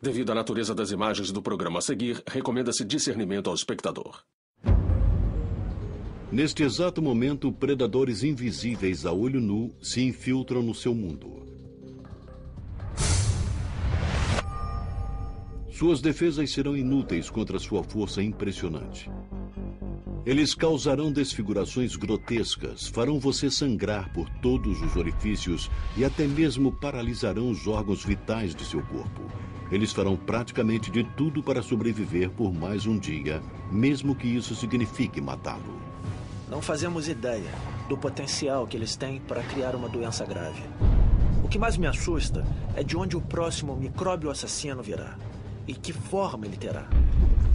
Devido à natureza das imagens do programa a seguir, recomenda-se discernimento ao espectador. Neste exato momento, predadores invisíveis a olho nu se infiltram no seu mundo. Suas defesas serão inúteis contra sua força impressionante. Eles causarão desfigurações grotescas, farão você sangrar por todos os orifícios e até mesmo paralisarão os órgãos vitais de seu corpo. Eles farão praticamente de tudo para sobreviver por mais um dia, mesmo que isso signifique matá-lo. Não fazemos ideia do potencial que eles têm para criar uma doença grave. O que mais me assusta é de onde o próximo micróbio assassino virá e que forma ele terá.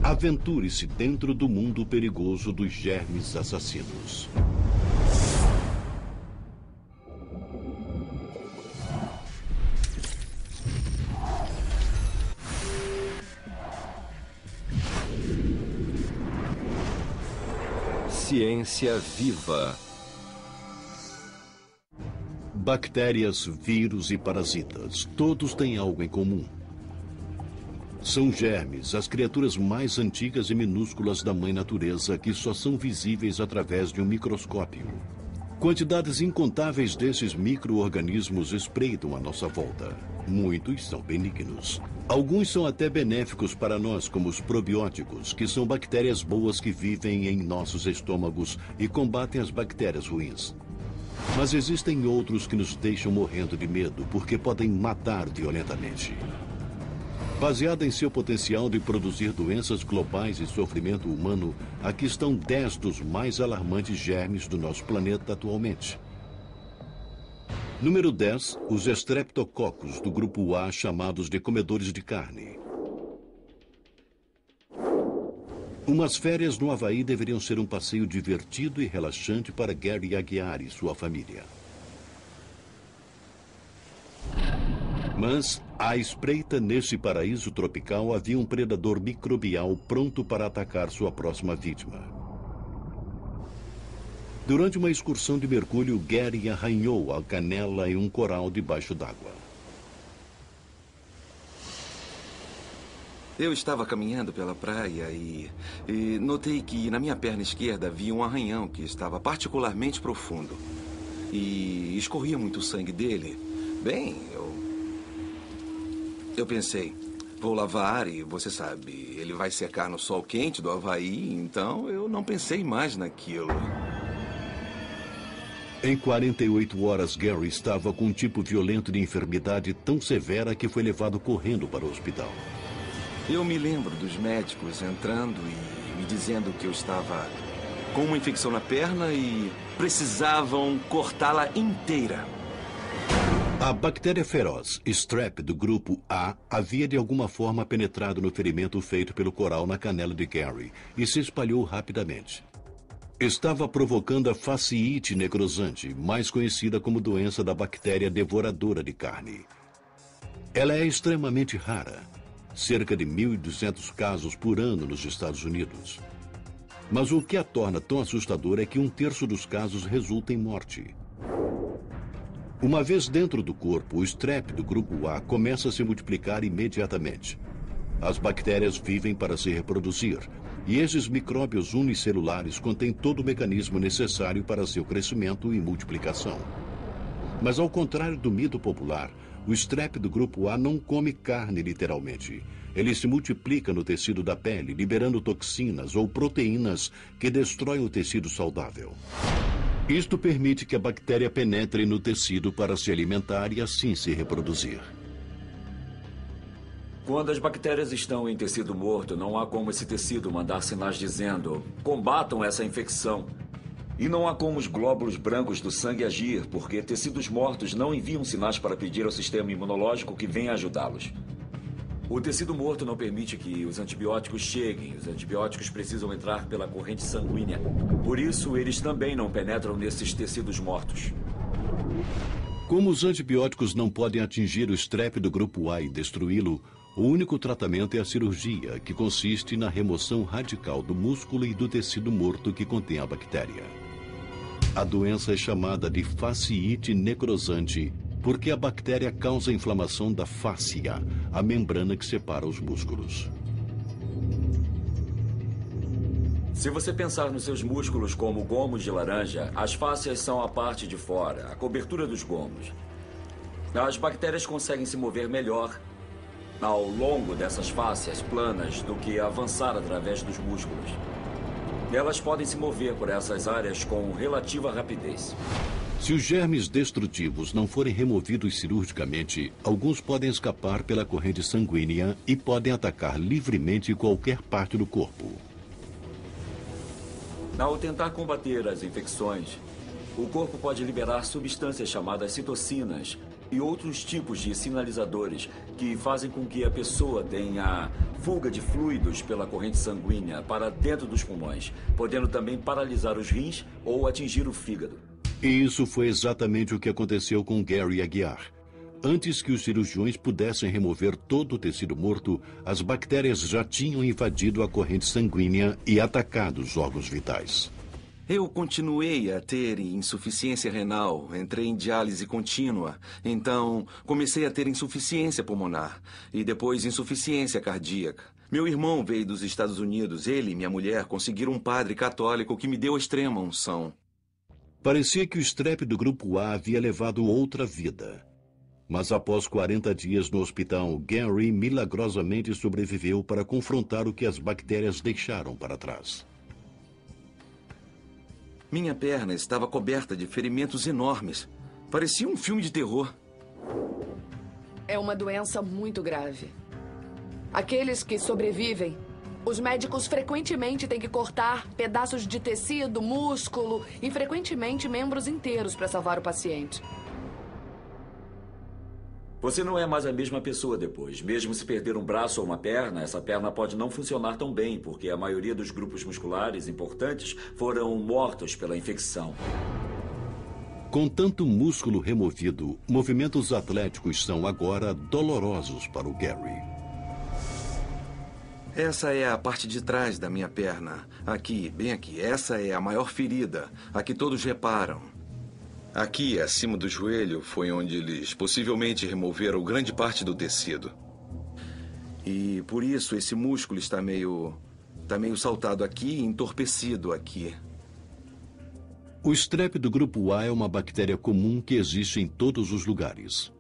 Aventure-se dentro do mundo perigoso dos germes assassinos. Ciência viva. Bactérias, vírus e parasitas, todos têm algo em comum. São germes, as criaturas mais antigas e minúsculas da mãe natureza que só são visíveis através de um microscópio. Quantidades incontáveis desses micro-organismos espreitam à nossa volta. Muitos são benignos. Alguns são até benéficos para nós, como os probióticos, que são bactérias boas que vivem em nossos estômagos e combatem as bactérias ruins. Mas existem outros que nos deixam morrendo de medo porque podem matar violentamente. Baseada em seu potencial de produzir doenças globais e sofrimento humano, aqui estão 10 dos mais alarmantes germes do nosso planeta atualmente. Número 10, os Streptococcus do grupo A, chamados de comedores de carne. Umas férias no Havaí deveriam ser um passeio divertido e relaxante para Gary Aguiar e sua família. Mas, à espreita nesse paraíso tropical, havia um predador microbial pronto para atacar sua próxima vítima. Durante uma excursão de mergulho, Gary arranhou a canela em um coral debaixo d'água. Eu estava caminhando pela praia e notei que na minha perna esquerda havia um arranhão que estava particularmente profundo. E escorria muito sangue dele. Bem, eu pensei, vou lavar e, você sabe, ele vai secar no sol quente do Havaí, então eu não pensei mais naquilo. Em 48 horas, Gary estava com um tipo violento de enfermidade tão severa que foi levado correndo para o hospital. Eu me lembro dos médicos entrando e me dizendo que eu estava com uma infecção na perna e precisavam cortá-la inteira. A bactéria feroz, Strep, do grupo A, havia de alguma forma penetrado no ferimento feito pelo coral na canela de Gary e se espalhou rapidamente. Estava provocando a fasciite necrosante, mais conhecida como doença da bactéria devoradora de carne. Ela é extremamente rara, cerca de 1.200 casos por ano nos Estados Unidos. Mas o que a torna tão assustadora é que 1/3 dos casos resulta em morte. Uma vez dentro do corpo, o Strep do grupo A começa a se multiplicar imediatamente. As bactérias vivem para se reproduzir, e esses micróbios unicelulares contêm todo o mecanismo necessário para seu crescimento e multiplicação. Mas ao contrário do mito popular, o Strep do grupo A não come carne literalmente. Ele se multiplica no tecido da pele, liberando toxinas ou proteínas que destroem o tecido saudável. Isto permite que a bactéria penetre no tecido para se alimentar e assim se reproduzir. Quando as bactérias estão em tecido morto, não há como esse tecido mandar sinais dizendo combatam essa infecção. E não há como os glóbulos brancos do sangue agir, porque tecidos mortos não enviam sinais para pedir ao sistema imunológico que venha ajudá-los. O tecido morto não permite que os antibióticos cheguem. Os antibióticos precisam entrar pela corrente sanguínea. Por isso, eles também não penetram nesses tecidos mortos. Como os antibióticos não podem atingir o Strep do grupo A e destruí-lo, o único tratamento é a cirurgia, que consiste na remoção radical do músculo e do tecido morto que contém a bactéria. A doença é chamada de fasciite necrosante porque a bactéria causa inflamação da fáscia, a membrana que separa os músculos. Se você pensar nos seus músculos como gomos de laranja, as fáscias são a parte de fora, a cobertura dos gomos. As bactérias conseguem se mover melhor ao longo dessas fáscias planas do que avançar através dos músculos. Elas podem se mover por essas áreas com relativa rapidez. Se os germes destrutivos não forem removidos cirurgicamente, alguns podem escapar pela corrente sanguínea e podem atacar livremente qualquer parte do corpo. Ao tentar combater as infecções, o corpo pode liberar substâncias chamadas citocinas e outros tipos de sinalizadores que fazem com que a pessoa tenha fuga de fluidos pela corrente sanguínea para dentro dos pulmões, podendo também paralisar os rins ou atingir o fígado. E isso foi exatamente o que aconteceu com Gary Aguiar. Antes que os cirurgiões pudessem remover todo o tecido morto, as bactérias já tinham invadido a corrente sanguínea e atacado os órgãos vitais. Eu continuei a ter insuficiência renal, entrei em diálise contínua, então comecei a ter insuficiência pulmonar e depois insuficiência cardíaca. Meu irmão veio dos Estados Unidos, ele e minha mulher conseguiram um padre católico que me deu a extrema unção. Parecia que o strep do grupo A havia levado outra vida. Mas após 40 dias no hospital, Gary milagrosamente sobreviveu para confrontar o que as bactérias deixaram para trás. Minha perna estava coberta de ferimentos enormes. Parecia um filme de terror. É uma doença muito grave. Aqueles que sobrevivem, os médicos frequentemente têm que cortar pedaços de tecido, músculo e frequentemente membros inteiros para salvar o paciente. Você não é mais a mesma pessoa depois. Mesmo se perder um braço ou uma perna, essa perna pode não funcionar tão bem, porque a maioria dos grupos musculares importantes foram mortos pela infecção. Com tanto músculo removido, movimentos atléticos são agora dolorosos para o Gary. Essa é a parte de trás da minha perna. Aqui, bem aqui. Essa é a maior ferida, a que todos reparam. Aqui, acima do joelho, foi onde eles possivelmente removeram grande parte do tecido. E por isso esse músculo está meio saltado aqui e entorpecido aqui. O strep do grupo A é uma bactéria comum que existe em todos os lugares.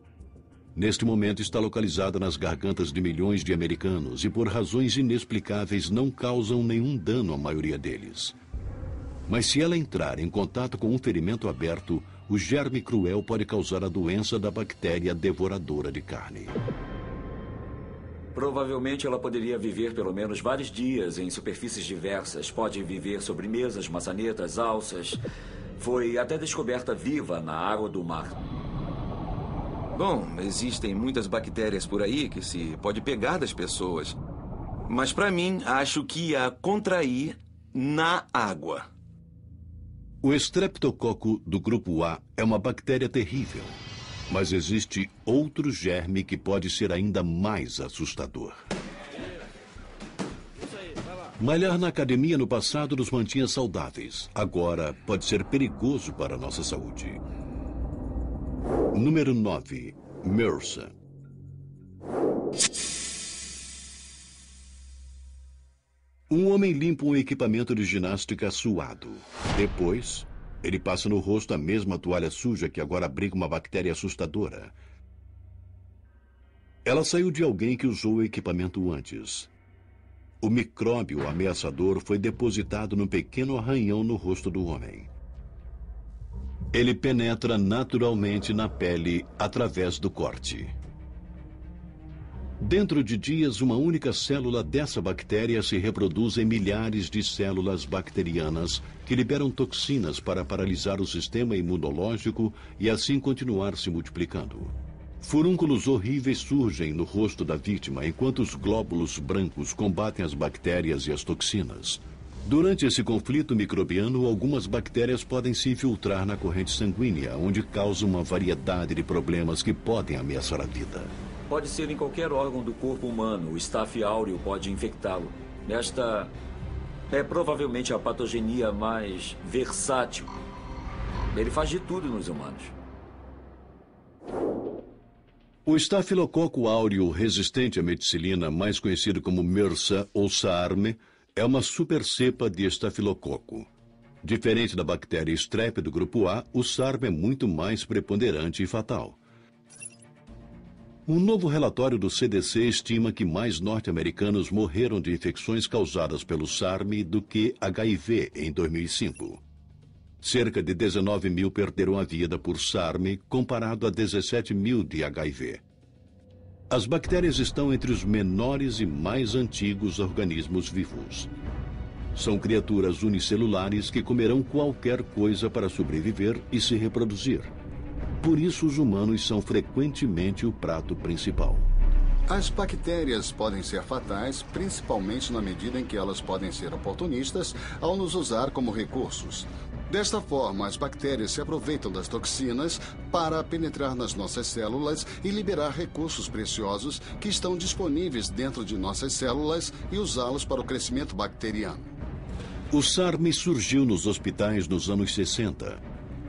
Neste momento está localizada nas gargantas de milhões de americanos e por razões inexplicáveis não causam nenhum dano à maioria deles. Mas se ela entrar em contato com um ferimento aberto, o germe cruel pode causar a doença da bactéria devoradora de carne. Provavelmente ela poderia viver pelo menos vários dias em superfícies diversas. Pode viver sobre mesas, maçanetas, alças. Foi até descoberta viva na água do mar. Bom, existem muitas bactérias por aí que se pode pegar das pessoas. Mas para mim, acho que ia contrair na água. O estreptococo do grupo A é uma bactéria terrível, mas existe outro germe que pode ser ainda mais assustador. Malhar na academia no passado nos mantinha saudáveis. Agora pode ser perigoso para a nossa saúde. Número 9. MRSA. Um homem limpa um equipamento de ginástica suado. Depois, ele passa no rosto a mesma toalha suja que agora abriga uma bactéria assustadora. Ela saiu de alguém que usou o equipamento antes. O micróbio ameaçador foi depositado num pequeno arranhão no rosto do homem. Ele penetra naturalmente na pele através do corte. Dentro de dias, uma única célula dessa bactéria se reproduz em milhares de células bacterianas que liberam toxinas para paralisar o sistema imunológico e assim continuar se multiplicando. Furúnculos horríveis surgem no rosto da vítima enquanto os glóbulos brancos combatem as bactérias e as toxinas. Durante esse conflito microbiano, algumas bactérias podem se infiltrar na corrente sanguínea, onde causam uma variedade de problemas que podem ameaçar a vida. Pode ser em qualquer órgão do corpo humano. O Staph áureo pode infectá-lo. Esta é provavelmente a patogenia mais versátil. Ele faz de tudo nos humanos. O estafilococo áureo resistente à meticilina, mais conhecido como MRSA ou SARM, é uma supercepa de estafilococo. Diferente da bactéria Strep do grupo A, o SARM é muito mais preponderante e fatal. Um novo relatório do CDC estima que mais norte-americanos morreram de infecções causadas pelo SARM do que HIV em 2005. Cerca de 19 mil perderam a vida por SARM, comparado a 17 mil de HIV. As bactérias estão entre os menores e mais antigos organismos vivos. São criaturas unicelulares que comerão qualquer coisa para sobreviver e se reproduzir. Por isso, os humanos são frequentemente o prato principal. As bactérias podem ser fatais, principalmente na medida em que elas podem ser oportunistas ao nos usar como recursos. Desta forma, as bactérias se aproveitam das toxinas para penetrar nas nossas células e liberar recursos preciosos que estão disponíveis dentro de nossas células e usá-los para o crescimento bacteriano. O SARM surgiu nos hospitais nos anos 60.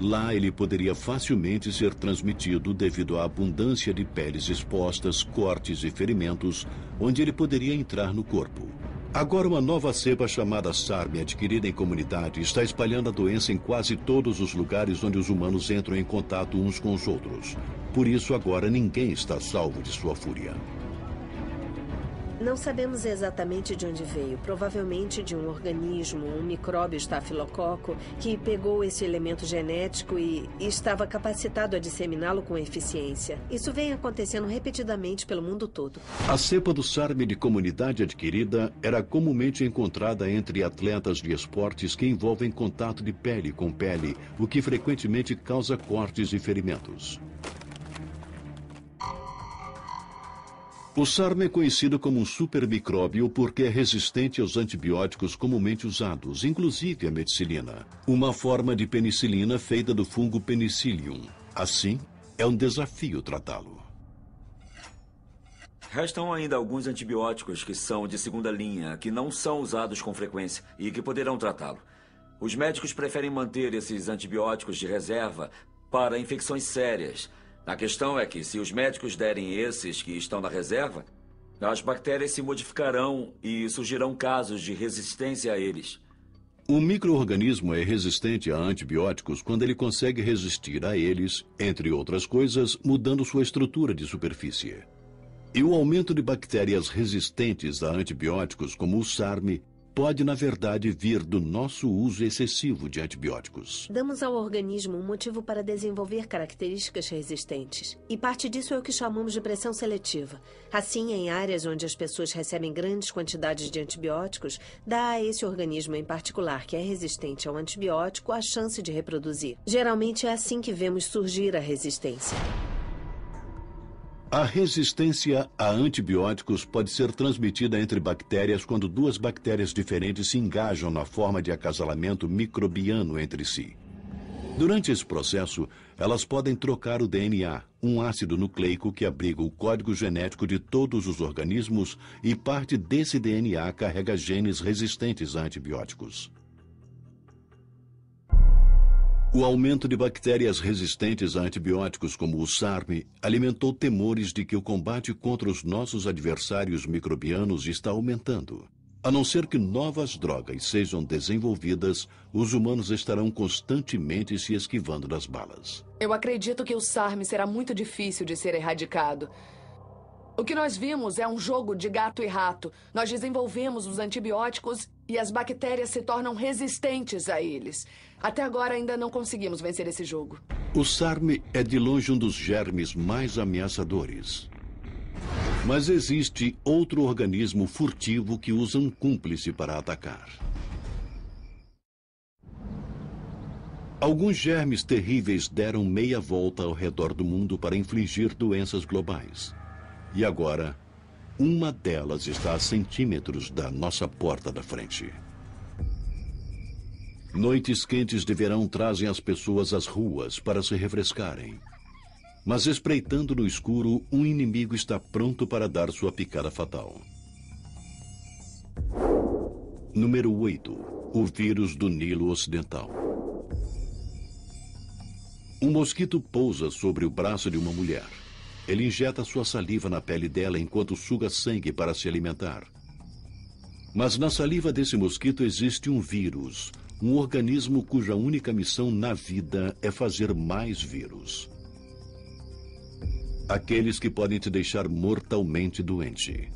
Lá ele poderia facilmente ser transmitido devido à abundância de peles expostas, cortes e ferimentos, onde ele poderia entrar no corpo. Agora, uma nova cepa chamada SARM, adquirida em comunidade, está espalhando a doença em quase todos os lugares onde os humanos entram em contato uns com os outros. Por isso, agora ninguém está salvo de sua fúria. Não sabemos exatamente de onde veio. Provavelmente de um organismo, um micróbio estafilococo, que pegou esse elemento genético e estava capacitado a disseminá-lo com eficiência. Isso vem acontecendo repetidamente pelo mundo todo. A cepa do SARM de comunidade adquirida era comumente encontrada entre atletas de esportes que envolvem contato de pele com pele, o que frequentemente causa cortes e ferimentos. O SARM é conhecido como um supermicróbio porque é resistente aos antibióticos comumente usados, inclusive a meticilina, uma forma de penicilina feita do fungo Penicillium. Assim, é um desafio tratá-lo. Restam ainda alguns antibióticos que são de segunda linha, que não são usados com frequência e que poderão tratá-lo. Os médicos preferem manter esses antibióticos de reserva para infecções sérias. A questão é que, se os médicos derem esses que estão na reserva, as bactérias se modificarão e surgirão casos de resistência a eles. O micro-organismo é resistente a antibióticos quando ele consegue resistir a eles, entre outras coisas, mudando sua estrutura de superfície. E o aumento de bactérias resistentes a antibióticos, como o SARM, pode, na verdade, vir do nosso uso excessivo de antibióticos. Damos ao organismo um motivo para desenvolver características resistentes. E parte disso é o que chamamos de pressão seletiva. Assim, em áreas onde as pessoas recebem grandes quantidades de antibióticos, dá a esse organismo em particular, que é resistente ao antibiótico, a chance de reproduzir. Geralmente é assim que vemos surgir a resistência. A resistência a antibióticos pode ser transmitida entre bactérias quando duas bactérias diferentes se engajam na forma de acasalamento microbiano entre si. Durante esse processo, elas podem trocar o DNA, um ácido nucleico que abriga o código genético de todos os organismos, e parte desse DNA carrega genes resistentes a antibióticos. O aumento de bactérias resistentes a antibióticos como o SARM alimentou temores de que o combate contra os nossos adversários microbianos está aumentando. A não ser que novas drogas sejam desenvolvidas, os humanos estarão constantemente se esquivando das balas. Eu acredito que o SARM será muito difícil de ser erradicado. O que nós vimos é um jogo de gato e rato. Nós desenvolvemos os antibióticos e as bactérias se tornam resistentes a eles. Até agora ainda não conseguimos vencer esse jogo. O SARM é de longe um dos germes mais ameaçadores. Mas existe outro organismo furtivo que usa um cúmplice para atacar. Alguns germes terríveis deram meia volta ao redor do mundo para infligir doenças globais. E agora, uma delas está a centímetros da nossa porta da frente. Noites quentes de verão trazem as pessoas às ruas para se refrescarem. Mas espreitando no escuro, um inimigo está pronto para dar sua picada fatal. Número 8. O vírus do Nilo Ocidental. Um mosquito pousa sobre o braço de uma mulher. ele injeta sua saliva na pele dela enquanto suga sangue para se alimentar. Mas na saliva desse mosquito existe um vírus, um organismo cuja única missão na vida é fazer mais vírus. Aqueles que podem te deixar mortalmente doente.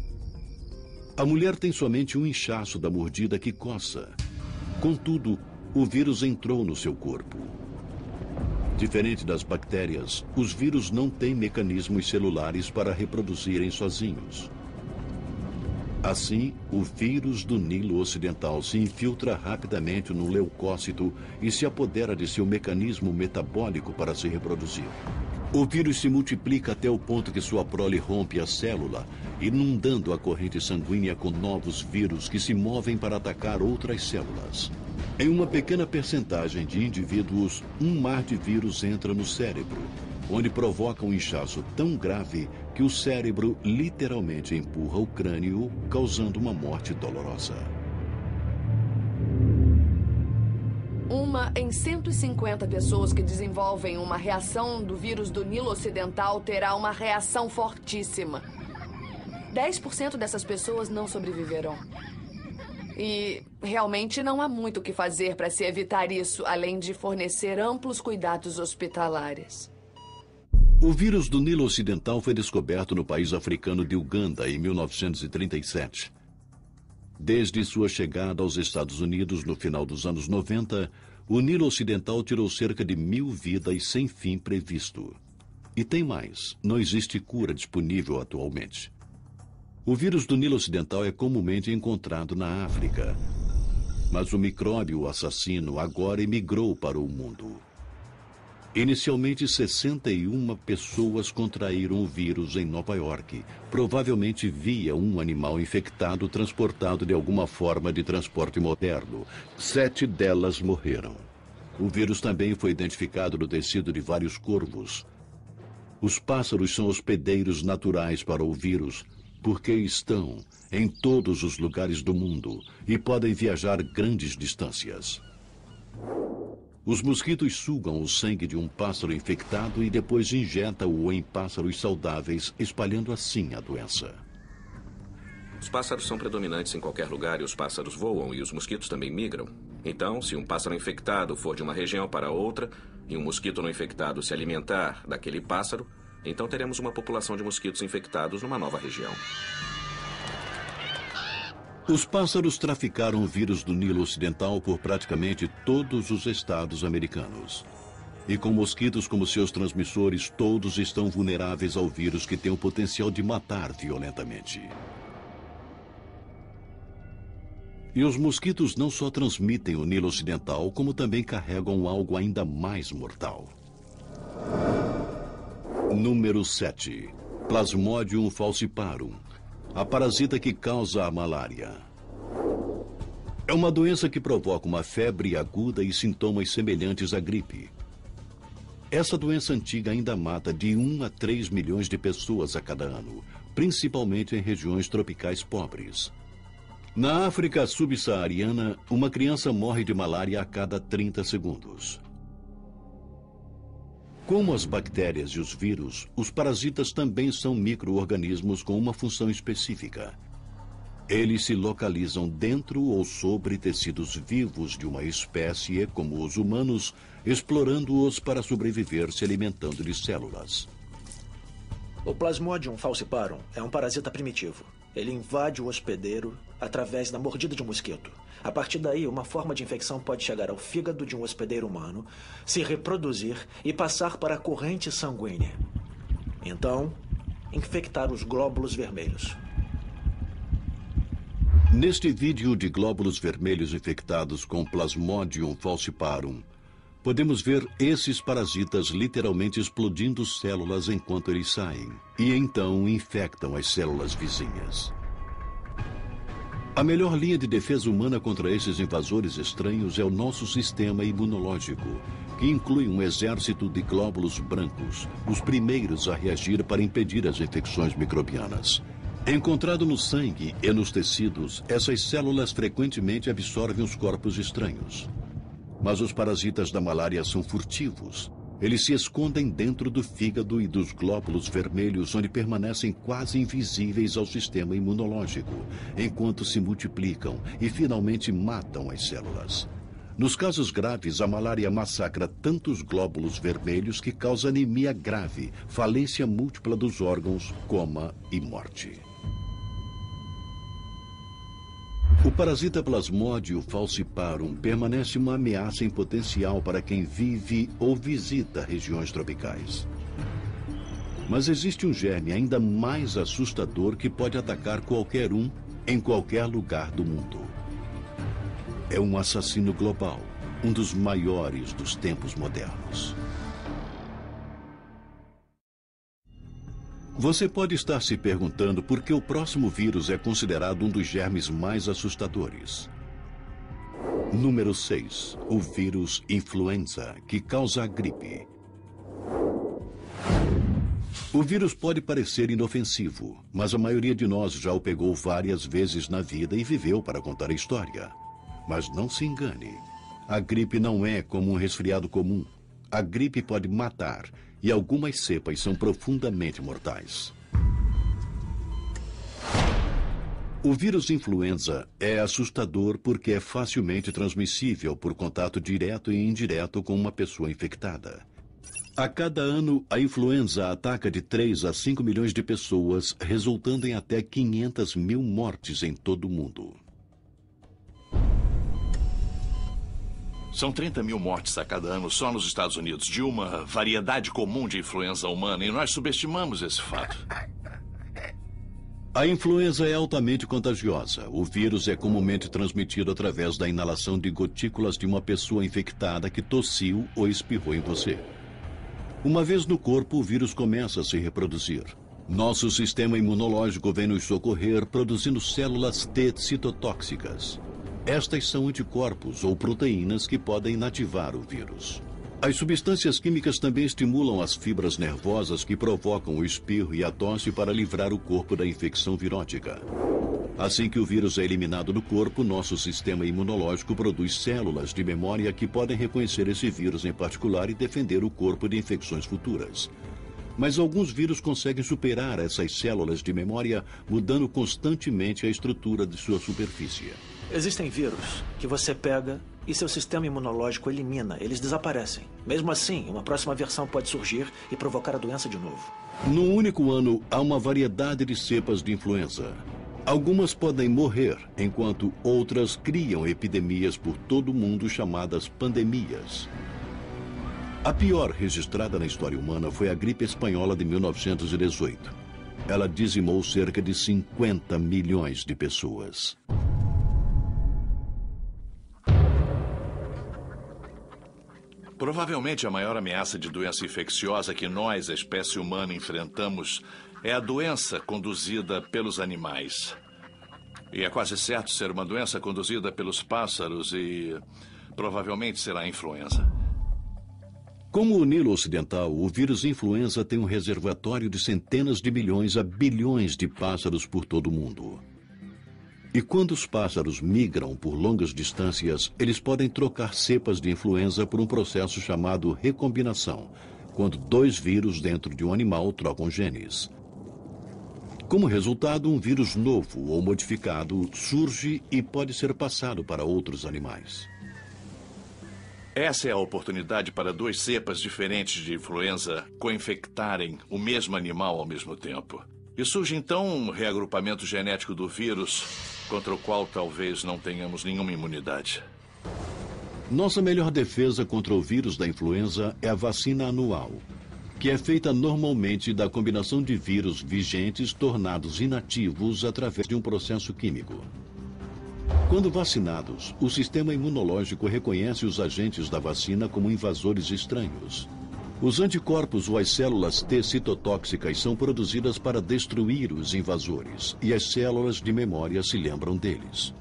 A mulher tem somente um inchaço da mordida que coça. Contudo, o vírus entrou no seu corpo. Diferente das bactérias, os vírus não têm mecanismos celulares para reproduzirem sozinhos. Assim, o vírus do Nilo Ocidental se infiltra rapidamente no leucócito e se apodera de seu mecanismo metabólico para se reproduzir. O vírus se multiplica até o ponto que sua prole rompe a célula, inundando a corrente sanguínea com novos vírus que se movem para atacar outras células. Em uma pequena percentagem de indivíduos, um mar de vírus entra no cérebro, onde provoca um inchaço tão grave que o cérebro literalmente empurra o crânio, causando uma morte dolorosa. Uma em 150 pessoas que desenvolvem uma reação do vírus do Nilo Ocidental terá uma reação fortíssima. 10% dessas pessoas não sobreviverão. E realmente não há muito o que fazer para se evitar isso, além de fornecer amplos cuidados hospitalares. O vírus do Nilo Ocidental foi descoberto no país africano de Uganda em 1937. Desde sua chegada aos Estados Unidos no final dos anos 90, o Nilo Ocidental tirou cerca de 1.000 vidas sem fim previsto. E tem mais, não existe cura disponível atualmente. O vírus do Nilo Ocidental é comumente encontrado na África, mas o micróbio assassino agora emigrou para o mundo. Inicialmente, 61 pessoas contraíram o vírus em Nova York, provavelmente via um animal infectado transportado de alguma forma de transporte moderno. 7 delas morreram. O vírus também foi identificado no tecido de vários corvos. Os pássaros são hospedeiros naturais para o vírus, porque estão em todos os lugares do mundo e podem viajar grandes distâncias. Os mosquitos sugam o sangue de um pássaro infectado e depois injetam-o em pássaros saudáveis, espalhando assim a doença. Os pássaros são predominantes em qualquer lugar e os pássaros voam e os mosquitos também migram. Então, se um pássaro infectado for de uma região para outra e um mosquito não infectado se alimentar daquele pássaro, então teremos uma população de mosquitos infectados numa nova região. Os pássaros traficaram o vírus do Nilo Ocidental por praticamente todos os estados americanos. E com mosquitos como seus transmissores, todos estão vulneráveis ao vírus que tem o potencial de matar violentamente. E os mosquitos não só transmitem o Nilo Ocidental, como também carregam algo ainda mais mortal. Número 7. Plasmodium falciparum. A parasita que causa a malária. É uma doença que provoca uma febre aguda e sintomas semelhantes à gripe. Essa doença antiga ainda mata de 1 a 3 milhões de pessoas a cada ano, principalmente em regiões tropicais pobres. Na África subsaariana, uma criança morre de malária a cada 30 segundos. Como as bactérias e os vírus, os parasitas também são micro-organismos com uma função específica. Eles se localizam dentro ou sobre tecidos vivos de uma espécie, como os humanos, explorando-os para sobreviver se alimentando de células. O Plasmodium falciparum é um parasita primitivo. Ele invade o hospedeiro através da mordida de um mosquito. A partir daí, uma forma de infecção pode chegar ao fígado de um hospedeiro humano, se reproduzir e passar para a corrente sanguínea. Então, infectar os glóbulos vermelhos. Neste vídeo de glóbulos vermelhos infectados com Plasmodium falciparum, podemos ver esses parasitas literalmente explodindo células enquanto eles saem, e então infectam as células vizinhas. A melhor linha de defesa humana contra esses invasores estranhos é o nosso sistema imunológico, que inclui um exército de glóbulos brancos, os primeiros a reagir para impedir as infecções microbianas. Encontrado no sangue e nos tecidos, essas células frequentemente absorvem os corpos estranhos. Mas os parasitas da malária são furtivos. Eles se escondem dentro do fígado e dos glóbulos vermelhos, onde permanecem quase invisíveis ao sistema imunológico, enquanto se multiplicam e finalmente matam as células. Nos casos graves, a malária massacra tantos glóbulos vermelhos que causa anemia grave, falência múltipla dos órgãos, coma e morte. O parasita Plasmodium falciparum permanece uma ameaça em potencial para quem vive ou visita regiões tropicais. Mas existe um germe ainda mais assustador que pode atacar qualquer um em qualquer lugar do mundo. É um assassino global, um dos maiores dos tempos modernos. Você pode estar se perguntando por que o próximo vírus é considerado um dos germes mais assustadores. Número 6. O vírus influenza, que causa a gripe. O vírus pode parecer inofensivo, mas a maioria de nós já o pegou várias vezes na vida e viveu para contar a história. Mas não se engane, a gripe não é como um resfriado comum. A gripe pode matar e algumas cepas são profundamente mortais. O vírus influenza é assustador porque é facilmente transmissível por contato direto e indireto com uma pessoa infectada. A cada ano, a influenza ataca de 3 a 5 milhões de pessoas, resultando em até 500 mil mortes em todo o mundo. São 30 mil mortes a cada ano só nos Estados Unidos, de uma variedade comum de influenza humana, e nós subestimamos esse fato. A influenza é altamente contagiosa. O vírus é comumente transmitido através da inalação de gotículas de uma pessoa infectada que tossiu ou espirrou em você. Uma vez no corpo, o vírus começa a se reproduzir. Nosso sistema imunológico vem nos socorrer produzindo células T citotóxicas. Estas são anticorpos ou proteínas que podem inativar o vírus. As substâncias químicas também estimulam as fibras nervosas que provocam o espirro e a tosse para livrar o corpo da infecção virótica. Assim que o vírus é eliminado do corpo, nosso sistema imunológico produz células de memória que podem reconhecer esse vírus em particular e defender o corpo de infecções futuras. Mas alguns vírus conseguem superar essas células de memória, mudando constantemente a estrutura de sua superfície. Existem vírus que você pega e seu sistema imunológico elimina. Eles desaparecem. Mesmo assim, uma próxima versão pode surgir e provocar a doença de novo. Num único ano, há uma variedade de cepas de influenza. Algumas podem morrer, enquanto outras criam epidemias por todo o mundo chamadas pandemias. A pior registrada na história humana foi a gripe espanhola de 1918. Ela dizimou cerca de 50 milhões de pessoas. Provavelmente a maior ameaça de doença infecciosa que nós, a espécie humana, enfrentamos é a doença conduzida pelos animais. E é quase certo ser uma doença conduzida pelos pássaros e provavelmente será a influenza. Como o Nilo Ocidental, o vírus influenza tem um reservatório de centenas de milhões a bilhões de pássaros por todo o mundo. E quando os pássaros migram por longas distâncias, eles podem trocar cepas de influenza por um processo chamado recombinação, quando 2 vírus dentro de um animal trocam genes. Como resultado, um vírus novo ou modificado surge e pode ser passado para outros animais. Essa é a oportunidade para 2 cepas diferentes de influenza co-infectarem o mesmo animal ao mesmo tempo. E surge então um reagrupamento genético do vírus contra o qual talvez não tenhamos nenhuma imunidade. Nossa melhor defesa contra o vírus da influenza é a vacina anual, que é feita normalmente da combinação de vírus vigentes tornados inativos através de um processo químico. Quando vacinados, o sistema imunológico reconhece os agentes da vacina como invasores estranhos. Os anticorpos ou as células T citotóxicas são produzidas para destruir os invasores, e as células de memória se lembram deles.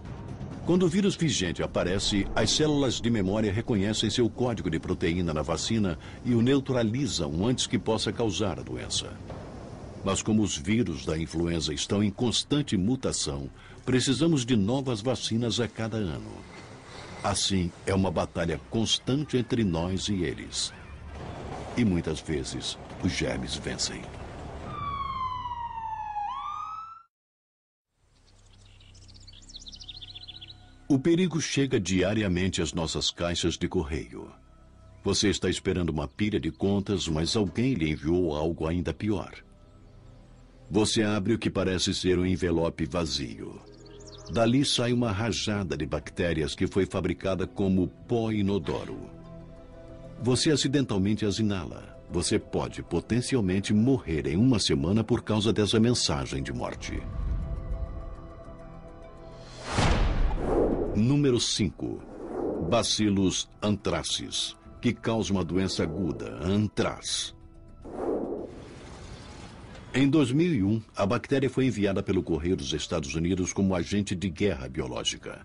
Quando o vírus vigente aparece, as células de memória reconhecem seu código de proteína na vacina e o neutralizam antes que possa causar a doença. Mas como os vírus da influenza estão em constante mutação, precisamos de novas vacinas a cada ano. Assim, é uma batalha constante entre nós e eles. E muitas vezes, os germes vencem. O perigo chega diariamente às nossas caixas de correio. Você está esperando uma pilha de contas, mas alguém lhe enviou algo ainda pior. Você abre o que parece ser um envelope vazio. Dali sai uma rajada de bactérias que foi fabricada como pó inodoro. Você acidentalmente as inala. Você pode potencialmente morrer em uma semana por causa dessa mensagem de morte. Número 5. Bacillus anthracis, que causa uma doença aguda, antraz. Em 2001, a bactéria foi enviada pelo correio dos Estados Unidos como agente de guerra biológica.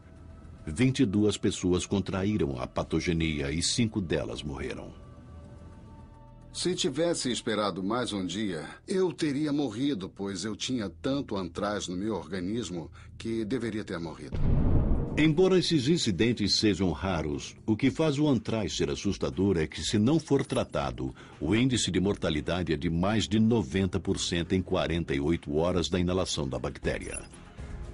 22 pessoas contraíram a patogenia e 5 delas morreram. Se tivesse esperado mais um dia, eu teria morrido, pois eu tinha tanto antraz no meu organismo que deveria ter morrido. Embora esses incidentes sejam raros, o que faz o antraz ser assustador é que, se não for tratado, o índice de mortalidade é de mais de 90% em 48 horas da inalação da bactéria.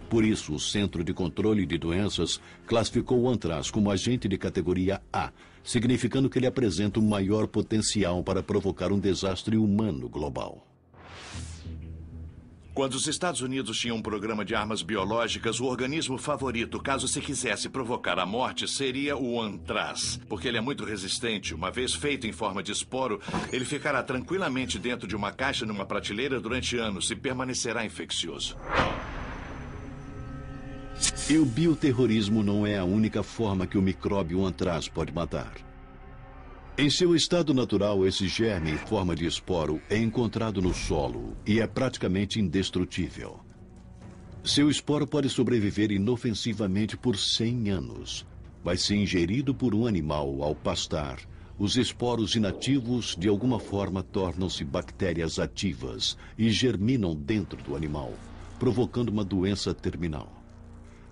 Por isso, o Centro de Controle de Doenças classificou o antraz como agente de categoria A, significando que ele apresenta um maior potencial para provocar um desastre humano global. Quando os Estados Unidos tinham um programa de armas biológicas, o organismo favorito, caso se quisesse provocar a morte, seria o antraz. Porque ele é muito resistente. Uma vez feito em forma de esporo, ele ficará tranquilamente dentro de uma caixa numa prateleira durante anos e permanecerá infeccioso. E o bioterrorismo não é a única forma que o micróbio antraz pode matar. Em seu estado natural, esse germe em forma de esporo é encontrado no solo e é praticamente indestrutível. Seu esporo pode sobreviver inofensivamente por 100 anos, mas se ingerido por um animal ao pastar, os esporos inativos de alguma forma tornam-se bactérias ativas e germinam dentro do animal, provocando uma doença terminal.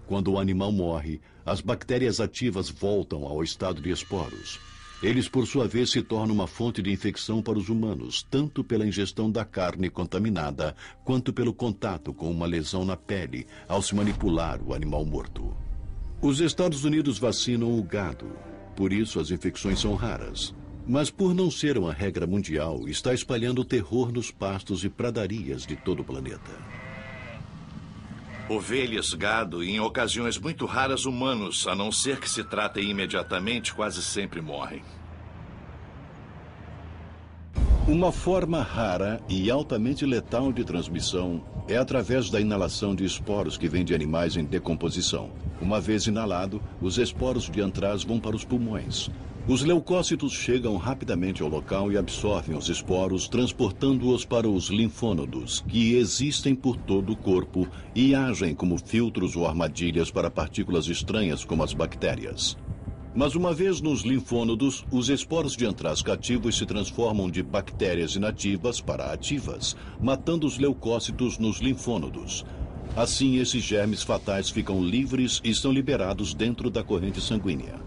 Quando o animal morre, as bactérias ativas voltam ao estado de esporos. Eles, por sua vez, se tornam uma fonte de infecção para os humanos, tanto pela ingestão da carne contaminada, quanto pelo contato com uma lesão na pele ao se manipular o animal morto. Os Estados Unidos vacinam o gado, por isso as infecções são raras. Mas por não ser uma regra mundial, está espalhando terror nos pastos e pradarias de todo o planeta. Ovelhas, gado e, em ocasiões muito raras, humanos, a não ser que se tratem imediatamente, quase sempre morrem. Uma forma rara e altamente letal de transmissão é através da inalação de esporos que vêm de animais em decomposição. Uma vez inalado, os esporos de antraz vão para os pulmões. Os leucócitos chegam rapidamente ao local e absorvem os esporos, transportando-os para os linfônodos, que existem por todo o corpo e agem como filtros ou armadilhas para partículas estranhas como as bactérias. Mas uma vez nos linfônodos, os esporos de antraz cativos se transformam de bactérias inativas para ativas, matando os leucócitos nos linfônodos. Assim, esses germes fatais ficam livres e são liberados dentro da corrente sanguínea.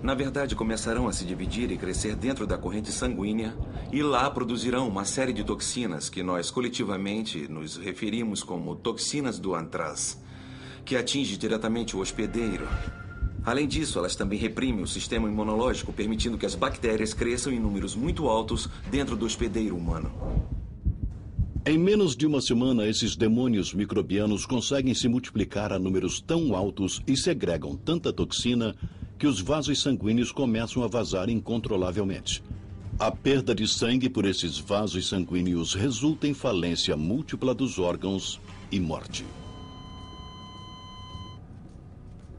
Na verdade, começarão a se dividir e crescer dentro da corrente sanguínea e lá produzirão uma série de toxinas que nós coletivamente nos referimos como toxinas do antraz, que atinge diretamente o hospedeiro. Além disso, elas também reprimem o sistema imunológico, permitindo que as bactérias cresçam em números muito altos dentro do hospedeiro humano. Em menos de uma semana, esses demônios microbianos conseguem se multiplicar a números tão altos e segregam tanta toxina que os vasos sanguíneos começam a vazar incontrolavelmente. A perda de sangue por esses vasos sanguíneos resulta em falência múltipla dos órgãos e morte.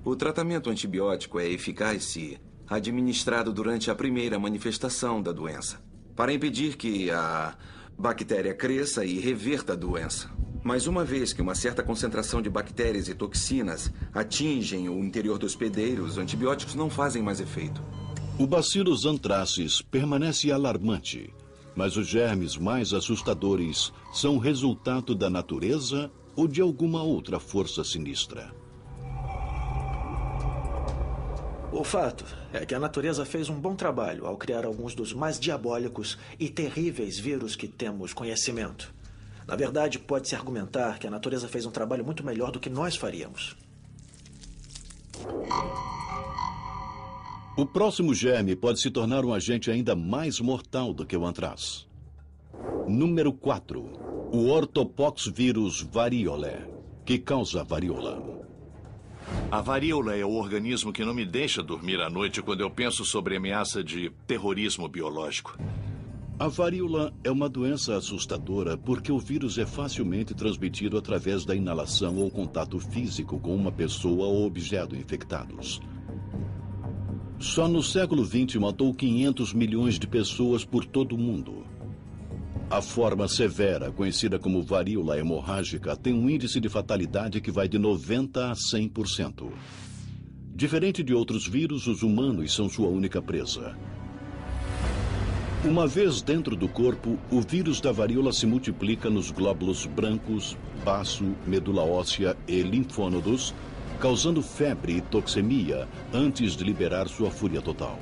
O tratamento antibiótico é eficaz se administrado durante a primeira manifestação da doença, para impedir que a bactéria cresça e reverta a doença. Mas uma vez que uma certa concentração de bactérias e toxinas atingem o interior do hospedeiro, os antibióticos não fazem mais efeito. O Bacillus anthracis permanece alarmante, mas os germes mais assustadores são resultado da natureza ou de alguma outra força sinistra. O fato é que a natureza fez um bom trabalho ao criar alguns dos mais diabólicos e terríveis vírus que temos conhecimento. Na verdade, pode-se argumentar que a natureza fez um trabalho muito melhor do que nós faríamos. O próximo germe pode se tornar um agente ainda mais mortal do que o antraz. Número 4. O ortopoxvírus variolae, que causa varíola. A varíola é o organismo que não me deixa dormir à noite quando eu penso sobre a ameaça de terrorismo biológico. A varíola é uma doença assustadora porque o vírus é facilmente transmitido através da inalação ou contato físico com uma pessoa ou objeto infectados. Só no século XX matou 500 milhões de pessoas por todo o mundo. A forma severa, conhecida como varíola hemorrágica, tem um índice de fatalidade que vai de 90% a 100%. Diferente de outros vírus, os humanos são sua única presa. Uma vez dentro do corpo, o vírus da varíola se multiplica nos glóbulos brancos, baço, medula óssea e linfônodos, causando febre e toxemia antes de liberar sua fúria total.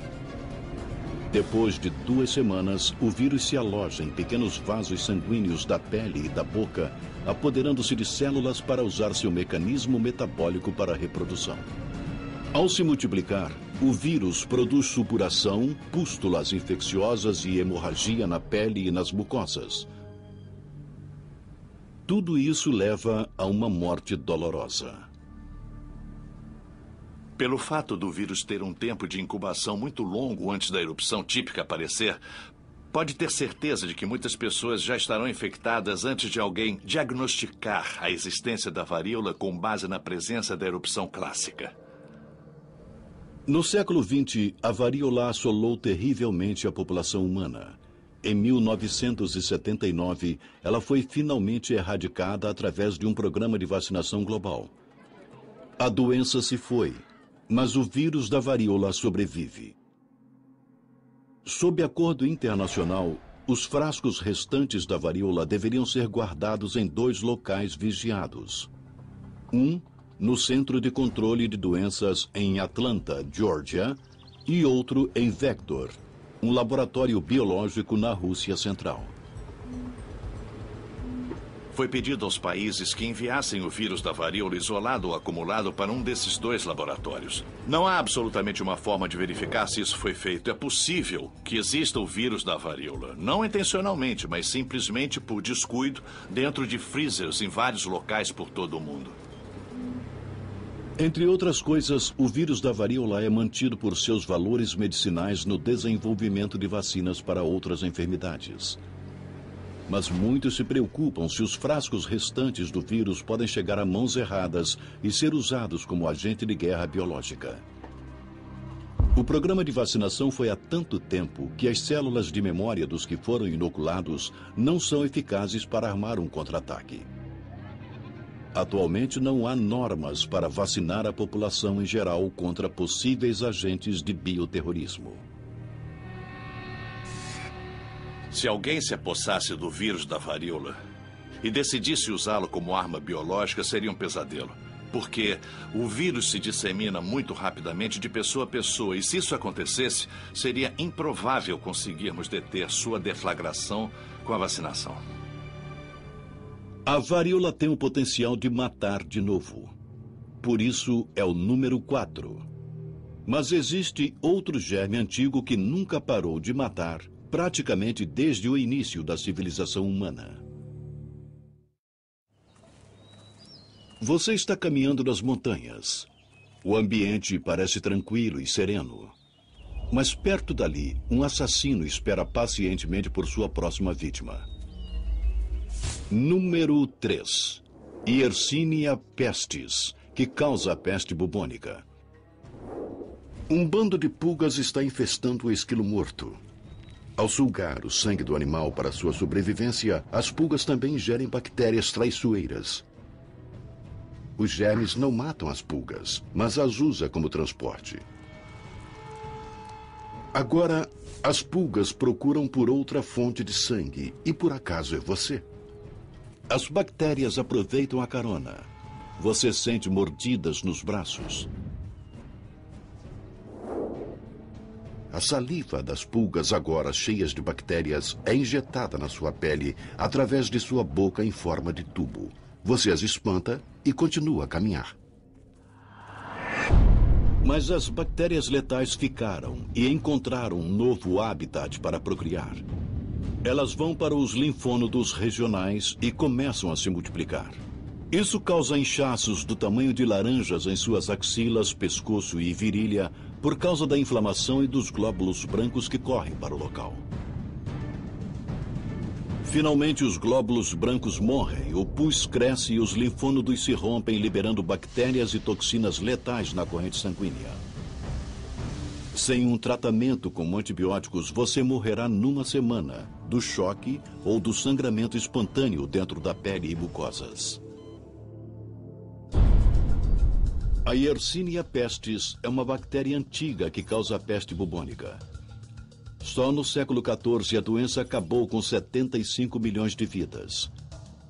Depois de 2 semanas, o vírus se aloja em pequenos vasos sanguíneos da pele e da boca, apoderando-se de células para usar seu mecanismo metabólico para a reprodução. Ao se multiplicar, o vírus produz supuração, pústulas infecciosas e hemorragia na pele e nas mucosas. Tudo isso leva a uma morte dolorosa. Pelo fato do vírus ter um tempo de incubação muito longo antes da erupção típica aparecer, pode ter certeza de que muitas pessoas já estarão infectadas antes de alguém diagnosticar a existência da varíola com base na presença da erupção clássica. No século XX, a varíola assolou terrivelmente a população humana. Em 1979, ela foi finalmente erradicada através de um programa de vacinação global. A doença se foi, mas o vírus da varíola sobrevive. Sob acordo internacional, os frascos restantes da varíola deveriam ser guardados em 2 locais vigiados. Um no Centro de Controle de Doenças em Atlanta, Geórgia, e outro em Vector, um laboratório biológico na Rússia Central. Foi pedido aos países que enviassem o vírus da varíola isolado ou acumulado para um desses 2 laboratórios. Não há absolutamente uma forma de verificar se isso foi feito. É possível que exista o vírus da varíola, não intencionalmente, mas simplesmente por descuido, dentro de freezers em vários locais por todo o mundo. Entre outras coisas, o vírus da varíola é mantido por seus valores medicinais no desenvolvimento de vacinas para outras enfermidades. Mas muitos se preocupam se os frascos restantes do vírus podem chegar a mãos erradas e ser usados como agente de guerra biológica. O programa de vacinação foi há tanto tempo que as células de memória dos que foram inoculados não são eficazes para armar um contra-ataque. Atualmente não há normas para vacinar a população em geral contra possíveis agentes de bioterrorismo. Se alguém se apossasse do vírus da varíola e decidisse usá-lo como arma biológica, seria um pesadelo. Porque o vírus se dissemina muito rapidamente de pessoa a pessoa. E se isso acontecesse, seria improvável conseguirmos deter sua deflagração com a vacinação. A varíola tem o potencial de matar de novo. Por isso é o número 4. Mas existe outro germe antigo que nunca parou de matar, praticamente desde o início da civilização humana. Você está caminhando nas montanhas. O ambiente parece tranquilo e sereno. Mas perto dali, um assassino espera pacientemente por sua próxima vítima. Número 3. Yersinia pestis, que causa a peste bubônica. Um bando de pulgas está infestando o esquilo morto. Ao sugar o sangue do animal para sua sobrevivência, as pulgas também gerem bactérias traiçoeiras. Os germes não matam as pulgas, mas as usam como transporte. Agora, as pulgas procuram por outra fonte de sangue, e por acaso é você. As bactérias aproveitam a carona. Você sente mordidas nos braços. A saliva das pulgas, agora cheias de bactérias, é injetada na sua pele através de sua boca em forma de tubo. Você as espanta e continua a caminhar. Mas as bactérias letais ficaram e encontraram um novo habitat para procriar. Elas vão para os linfônodos regionais e começam a se multiplicar. Isso causa inchaços do tamanho de laranjas em suas axilas, pescoço e virilha por causa da inflamação e dos glóbulos brancos que correm para o local. Finalmente, os glóbulos brancos morrem, o pus cresce e os linfônodos se rompem, liberando bactérias e toxinas letais na corrente sanguínea. Sem um tratamento com antibióticos, você morrerá numa semana do choque ou do sangramento espontâneo dentro da pele e mucosas. A Yersinia pestis é uma bactéria antiga que causa a peste bubônica. Só no século XIV, a doença acabou com 75 milhões de vidas.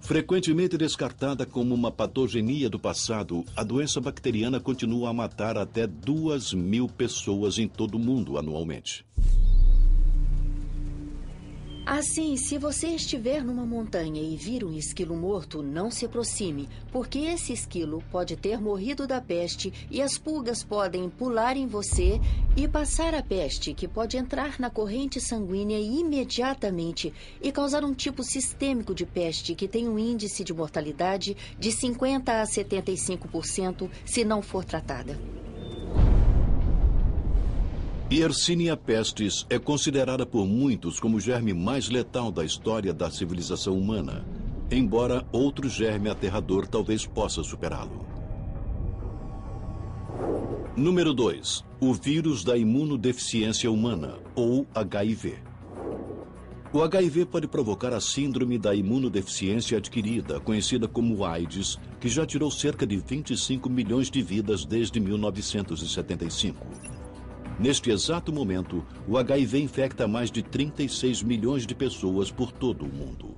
Frequentemente descartada como uma patogenia do passado, a doença bacteriana continua a matar até 2.000 pessoas em todo o mundo anualmente. Assim, se você estiver numa montanha e vir um esquilo morto, não se aproxime, porque esse esquilo pode ter morrido da peste e as pulgas podem pular em você e passar a peste, que pode entrar na corrente sanguínea imediatamente e causar um tipo sistêmico de peste que tem um índice de mortalidade de 50% a 75% se não for tratada. Yersinia pestis é considerada por muitos como o germe mais letal da história da civilização humana, embora outro germe aterrador talvez possa superá-lo. Número 2. O vírus da imunodeficiência humana, ou HIV. O HIV pode provocar a síndrome da imunodeficiência adquirida, conhecida como AIDS, que já tirou cerca de 25 milhões de vidas desde 1975. Neste exato momento, o HIV infecta mais de 36 milhões de pessoas por todo o mundo.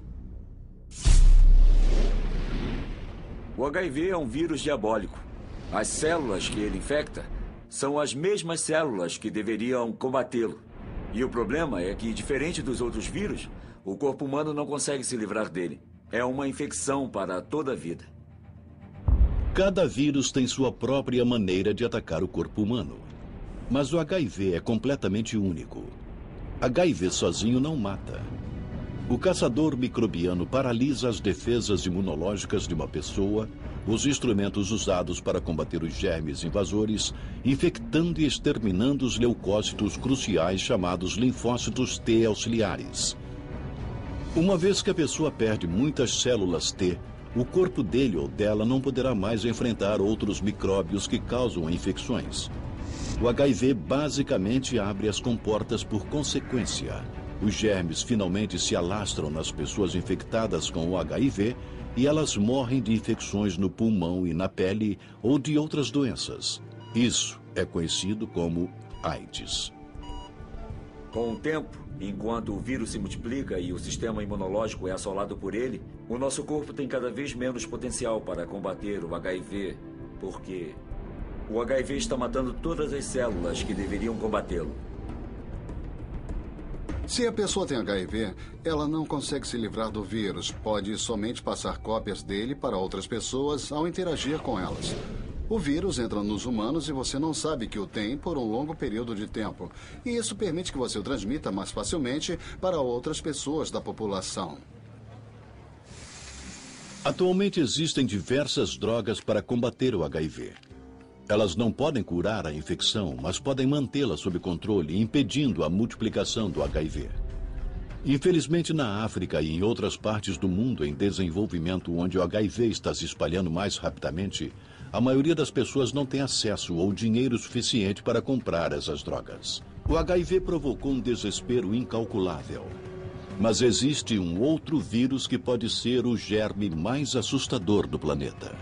O HIV é um vírus diabólico. As células que ele infecta são as mesmas células que deveriam combatê-lo. E o problema é que, diferente dos outros vírus, o corpo humano não consegue se livrar dele. É uma infecção para toda a vida. Cada vírus tem sua própria maneira de atacar o corpo humano. Mas o HIV é completamente único. HIV sozinho não mata. O caçador microbiano paralisa as defesas imunológicas de uma pessoa, os instrumentos usados para combater os germes invasores, infectando e exterminando os leucócitos cruciais chamados linfócitos T auxiliares. Uma vez que a pessoa perde muitas células T, o corpo dele ou dela não poderá mais enfrentar outros micróbios que causam infecções. O HIV basicamente abre as comportas por consequência. Os germes finalmente se alastram nas pessoas infectadas com o HIV e elas morrem de infecções no pulmão e na pele ou de outras doenças. Isso é conhecido como AIDS. Com o tempo, enquanto o vírus se multiplica e o sistema imunológico é assolado por ele, o nosso corpo tem cada vez menos potencial para combater o HIV, porque o HIV está matando todas as células que deveriam combatê-lo. Se a pessoa tem HIV, ela não consegue se livrar do vírus. Pode somente passar cópias dele para outras pessoas ao interagir com elas. O vírus entra nos humanos e você não sabe que o tem por um longo período de tempo. E isso permite que você o transmita mais facilmente para outras pessoas da população. Atualmente existem diversas drogas para combater o HIV. Elas não podem curar a infecção, mas podem mantê-la sob controle, impedindo a multiplicação do HIV. Infelizmente, na África e em outras partes do mundo em desenvolvimento onde o HIV está se espalhando mais rapidamente, a maioria das pessoas não tem acesso ou dinheiro suficiente para comprar essas drogas. O HIV provocou um desespero incalculável. Mas existe um outro vírus que pode ser o germe mais assustador do planeta.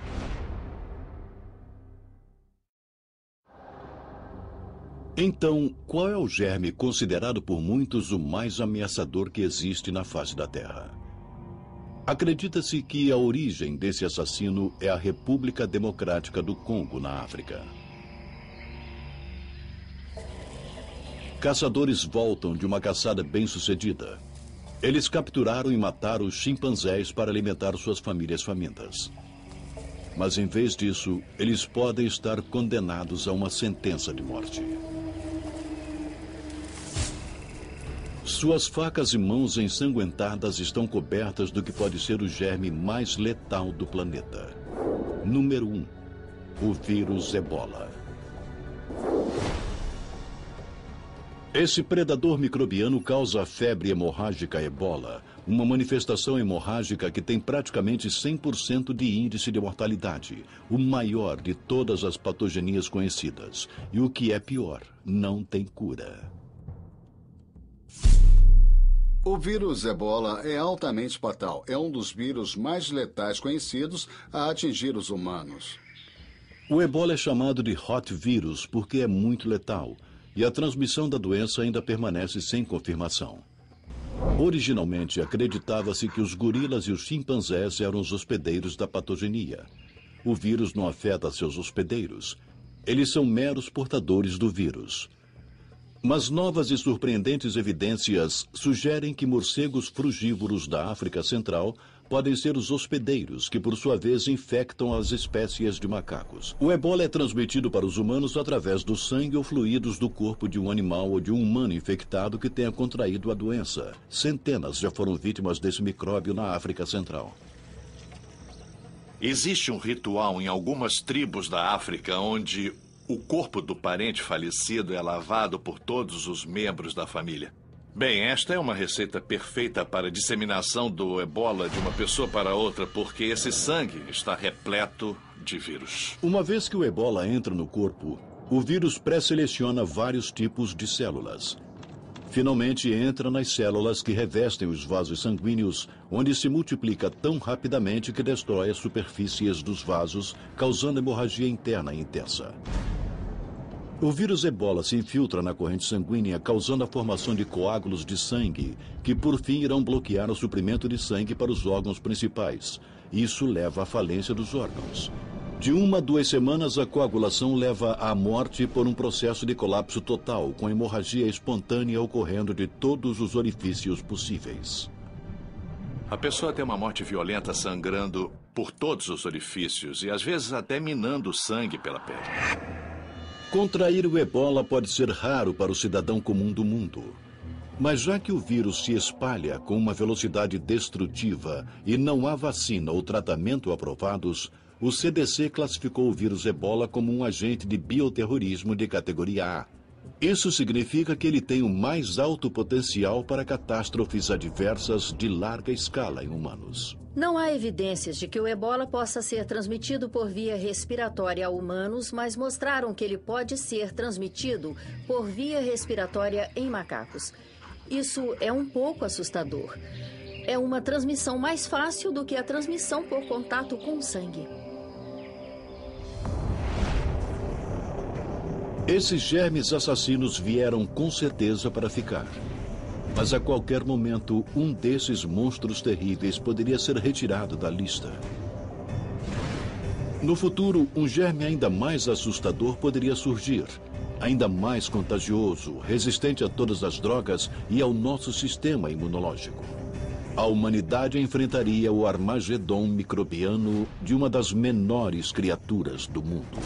Então, qual é o germe considerado por muitos o mais ameaçador que existe na face da Terra? Acredita-se que a origem desse assassino é a República Democrática do Congo, na África. Caçadores voltam de uma caçada bem-sucedida. Eles capturaram e mataram os chimpanzés para alimentar suas famílias famintas. Mas, em vez disso, eles podem estar condenados a uma sentença de morte. Suas facas e mãos ensanguentadas estão cobertas do que pode ser o germe mais letal do planeta. Número 1. O vírus Ebola. Esse predador microbiano causa a febre hemorrágica Ebola, uma manifestação hemorrágica que tem praticamente 100% de índice de mortalidade, o maior de todas as patogenias conhecidas. E o que é pior, não tem cura. O vírus Ebola é altamente fatal. É um dos vírus mais letais conhecidos a atingir os humanos. O Ebola é chamado de hot vírus porque é muito letal. E a transmissão da doença ainda permanece sem confirmação. Originalmente, acreditava-se que os gorilas e os chimpanzés eram os hospedeiros da patogenia. O vírus não afeta seus hospedeiros. Eles são meros portadores do vírus. Mas novas e surpreendentes evidências sugerem que morcegos frugívoros da África Central podem ser os hospedeiros, que por sua vez infectam as espécies de macacos. O Ebola é transmitido para os humanos através do sangue ou fluidos do corpo de um animal ou de um humano infectado que tenha contraído a doença. Centenas já foram vítimas desse micróbio na África Central. Existe um ritual em algumas tribos da África onde o corpo do parente falecido é lavado por todos os membros da família. Bem, esta é uma receita perfeita para a disseminação do Ebola de uma pessoa para outra, porque esse sangue está repleto de vírus. Uma vez que o Ebola entra no corpo, o vírus pré-seleciona vários tipos de células. Finalmente entra nas células que revestem os vasos sanguíneos, onde se multiplica tão rapidamente que destrói as superfícies dos vasos, causando hemorragia interna intensa. O vírus Ebola se infiltra na corrente sanguínea, causando a formação de coágulos de sangue, que por fim irão bloquear o suprimento de sangue para os órgãos principais. Isso leva à falência dos órgãos. De 1 a 2 semanas, a coagulação leva à morte por um processo de colapso total, com hemorragia espontânea ocorrendo de todos os orifícios possíveis. A pessoa tem uma morte violenta, sangrando por todos os orifícios e às vezes até minando o sangue pela pele. Contrair o Ebola pode ser raro para o cidadão comum do mundo. Mas já que o vírus se espalha com uma velocidade destrutiva e não há vacina ou tratamento aprovados, o CDC classificou o vírus Ebola como um agente de bioterrorismo de categoria A. Isso significa que ele tem o mais alto potencial para catástrofes adversas de larga escala em humanos. Não há evidências de que o Ebola possa ser transmitido por via respiratória a humanos, mas mostraram que ele pode ser transmitido por via respiratória em macacos. Isso é um pouco assustador. É uma transmissão mais fácil do que a transmissão por contato com sangue. Esses germes assassinos vieram com certeza para ficar. Mas a qualquer momento, um desses monstros terríveis poderia ser retirado da lista. No futuro, um germe ainda mais assustador poderia surgir. Ainda mais contagioso, resistente a todas as drogas e ao nosso sistema imunológico. A humanidade enfrentaria o Armagedon microbiano de uma das menores criaturas do mundo.